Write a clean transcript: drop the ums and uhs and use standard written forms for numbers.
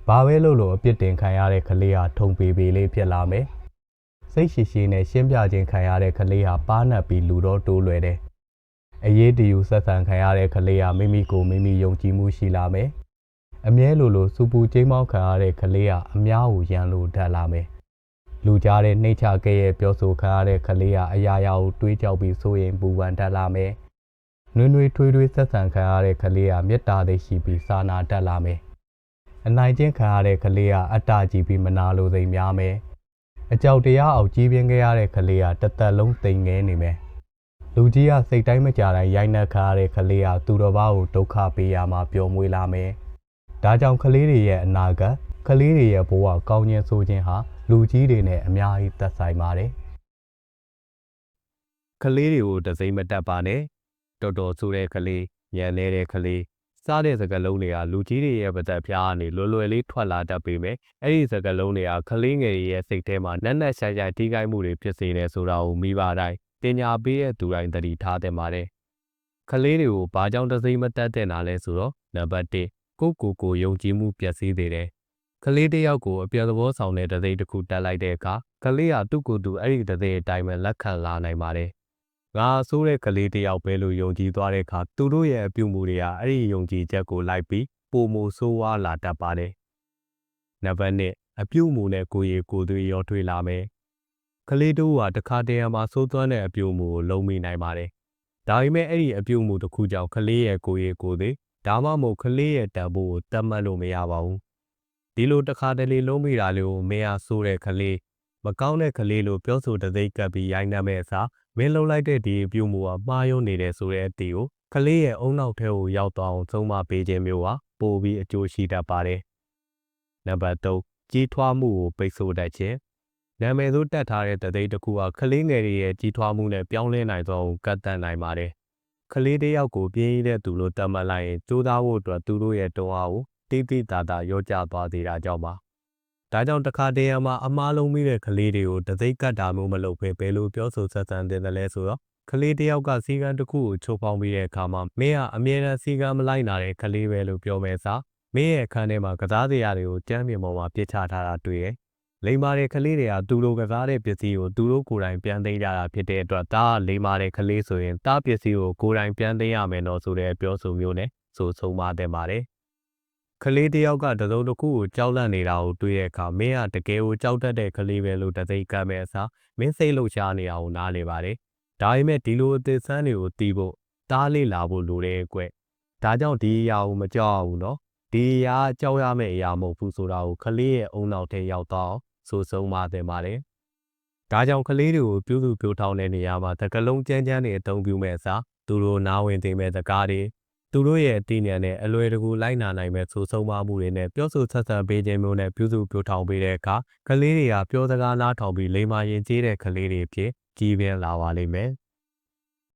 ဘာပဲလို့အပြစ်တင်ခံရတဲ့ကလေးဟာထုံပေပေလေးဖြစ်လာမယ်စိတ်ရှိရှိနဲ့ရှင်းပြခြင်းခံရတဲ့ကလေးဟာပါးနပ်ပြီးလူတော့တိုးလွယ်တယ်အရေးတယူဆက်ဆံခံရတဲ့ကလေးဟာမိမိကိုမိမိယုံကြည်မှုရှိလာမယ်အမြဲလိုစူပူကျိမ်းမောက်ခံရတဲ့ကလေးဟာအများကိုရန်လိုတတ်လာမယ်လူကြားတဲ့နှိမ့်ချခဲ့ရဲ့ပြောဆိုခံရတဲ့ကလေးဟာအရာရာကိုတွေးကြောက်ပြီးစိုးရိမ်ပူပန်တတ်လာမယ်နွေးနွေးထွေးထွေးဆက်ဆံခံရတဲ့ကလေးဟာမေတ္တာသိရှိပြီးစာနာတတ်လာမယ်အနိုင်ကျင့်ခံရတဲ့ကလေးဟာအတ္တကြီးပြီးမနာလိုစိမ်များမယ်အကြောက်တရားအောင်ကြီးပြင်းခဲ့ရတဲ့ကလေးဟာတသက်လုံးတိမ်ငဲနေမယ်လူကြီးကစိတ်တိုင်းမကြတိုင်းရိုက်နှက်ခါရတဲ့ကလေးဟာသူတော်ဘာကိုဒုက္ခပေးရမှာပျော်မွေးလာမယ်ဒါကြောင့်ကလေးတွေရဲ့အနာဂတ်ကလေးတွေရဲ့ဘဝကောင်းခြင်းဆိုခြင်းဟာလူကြီးတွေနဲ့အများကြီးသက်ဆိုင်ပါတယ်ကလေးတွေကိုတစိမ့်မတက်ပါနဲ့တော်တော်ဆိုတဲ့ကလေးညံနေတဲ့ကလေးစားတဲ့စကားလုံးတွေကလူကြီးတွေရဲ့ပါသက်ဖျားကနေလွယ်လွယ်လေးထွက်လာတတ်ပေမဲ့အဲ့ဒီစကားလုံးတွေကကလေးငယ်တွေရဲ့စိတ်ထဲမှာနက်နက်ရှိုင်ရှိုင်တီးကိုင်းမှုတွေဖြစ်စေတယ်ဆိုတာကိုမိဘတိုင်းတင်ညာပေးတဲ့သူတိုင်းသတိထားသင့်ပါတယ်ကလေးတွေကိုဘာကြောင့်တစိမ့်မတက်တဲ့နာလဲဆိုတော့နံပါတ်1ကိုယုံကြည်မှုပျက်စီးစေတယ်ကလေးတယောက်ကိုအပြည့်သဘောဆောင်တဲ့တသိတစ်ခုတက်လိုက်တဲ့အခါကလေးကသူ့ကိုယ်သူအဲ့ဒီတသိအတိုင်းပဲလက်ခံလာနိုင်ပါတယ်ငါဆိုးတဲ့ကလေးတယောက်ပဲလို့ယုံကြည်သွားတဲ့အခါသူတို့ရဲ့အပြုမှုတွေကအဲ့ဒီယုံကြည်ချက်ကိုလိုက်ပြီးပိုမိုဆိုးဝါးလာတတ်ပါတယ်နံပါတ်2အပြုမှုနဲ့ကိုယ်ရည်ကိုယ်သွေးရောထွေးလာမယ်ကလေးတို့ကတခါတည်းမှာစိုးသွမ်းတဲ့အပြုမှုကိုလုံးမိနိုင်ပါတယ်ဒါပေမဲ့အဲ့ဒီအပြုမှုတစ်ခုကြောင့်ကလေးရဲ့ကိုယ်ရည်ကိုယ်သွေးဒါမှမဟုတ်ကလေးရဲ့တန်ဖိုးကိုတတ်မှတ်လို့မရပါဘူးဒီလိုတခါတလေလုံးမိတာလေးကိုမင်းအားဆိုးတဲ့ကလေးမကောင်းတဲ့ကလေးလို့ပြောဆိုတသိကပ်ပြီးရိုင်းနှက်မဲ့အစားမင်းလှုပ်လိုက်တဲ့ဒီအပြုမှုကမှားယွင်းနေတယ်ဆိုတဲ့အတီကိုကလေးရဲ့အုံနောက်ထဲကိုရောက်သွားအောင်သုံးမပေးခြင်းမျိုးဟာပိုပြီးအကျိုးရှိတတ်ပါတယ်နံပါတ်3ကြီးထွားမှုကိုပိတ်ဆို့တတ်ခြင်းနာမည်ဆိုးတက်ထားတဲ့တသိတစ်ခုကကလေးငယ်တွေရဲ့ကြီးထွားမှုနဲ့ပြောင်းလဲနိုင်သောကတ်တန်နိုင်ပါတယ်ကလေးတယောက်ကိုပြင်းရတဲ့သူလို့တတ်မှတ်လိုက်ရင်ကြိုးစားဖို့အတွက်သူတို့ရဲ့တွန်းအားကိုတိတိတသာရော့ကျသွားသေးတာကြောင့်ပါဒါကြောင့်တခါတည်းမှာအမားလုံးမိတဲ့ကလေးတွေကိုတသိကတ်တာမျိုးမလုပ်ဘဲဘယ်လိုပြောဆိုဆက်ဆံတင်တယ်လဲဆိုတော့ကလေးတယောက်ကစီကံတစ်ခုကိုချိုးဖောက်ပြီးတဲ့အခါမှာမင်းကအမြဲတမ်းစီကံမလိုက်နာတဲ့ကလေးပဲလို့ပြောမယ်စားမင်းရဲ့အခန်းထဲမှာကစားစရာတွေကိုကြမ်းပြင်ပေါ်မှာပြစ်ချထားတာတွေ့ရဲ့လိမ္မာတဲ့ကလေးတွေကသူတို့ကစားတဲ့ပစ္စည်းကိုသူတို့ကိုယ်တိုင်ပြန်သိမ်းကြတာဖြစ်တဲ့အတွက်ဒါကလိမ္မာတဲ့ကလေးဆိုရင်တားပစ္စည်းကိုကိုယ်တိုင်ပြန်သိမ်းရမယ်တော့ဆိုတဲ့ပြောဆိုမျိုးနဲ့ဆိုဆုံးမတဲ့ပါတယ်ကလေးတယောက်ကတစုံတစ်ခုကိုကြောက်လန့်နေတာကိုတွေ့တဲ့အခါမင်းကတကယ်ကိုကြောက်တတ်တဲ့ကလေးပဲလို့တသိကမ်းမဲ့အစားမင်းစိတ်လှုပ်ရှားနေတာကိုနားလေပါတယ်ဒါပေမဲ့ဒီလိုအသေးစမ်းတွေကိုတီးဖို့တားလေးလာဖို့လိုတဲ့ကွဒါကြောင့်ဒီအရာကိုမကြောက်ဘူးနော်ဒီအရာကြောက်ရမယ့်အရာမဟုတ်ဘူးဆိုတာကိုကလေးရဲ့အုံနောက်ထဲရောက်တော့ဆိုဆုံးမတဲ့ပါတယ်ဒါကြောင့်ကလေးတွေကိုပြုစုပြောထောင်တဲ့နေရာမှာတကလုံးကြမ်းကြမ်းတွေအသုံးပြုမဲ့အစားသူတို့နားဝင်သိမဲ့တကားတွေသူတို့ရဲ့အသိဉာဏ်နဲ့အလွယ်တကူလိုက်နာနိုင်မဲ့ဆိုဆုံးမမှုတွေနဲ့ပြောဆိုဆက်ဆံပေးခြင်းမျိုးနဲ့ပြုစုပြောထောင်ပေးတဲ့အခါကလေးတွေကပြောစကားနားထောင်ပြီးလိမ္မာရင်ကျေးတဲ့ကလေးတွေဖြစ်ကြီးပြင်းလာပါလိမ့်မယ်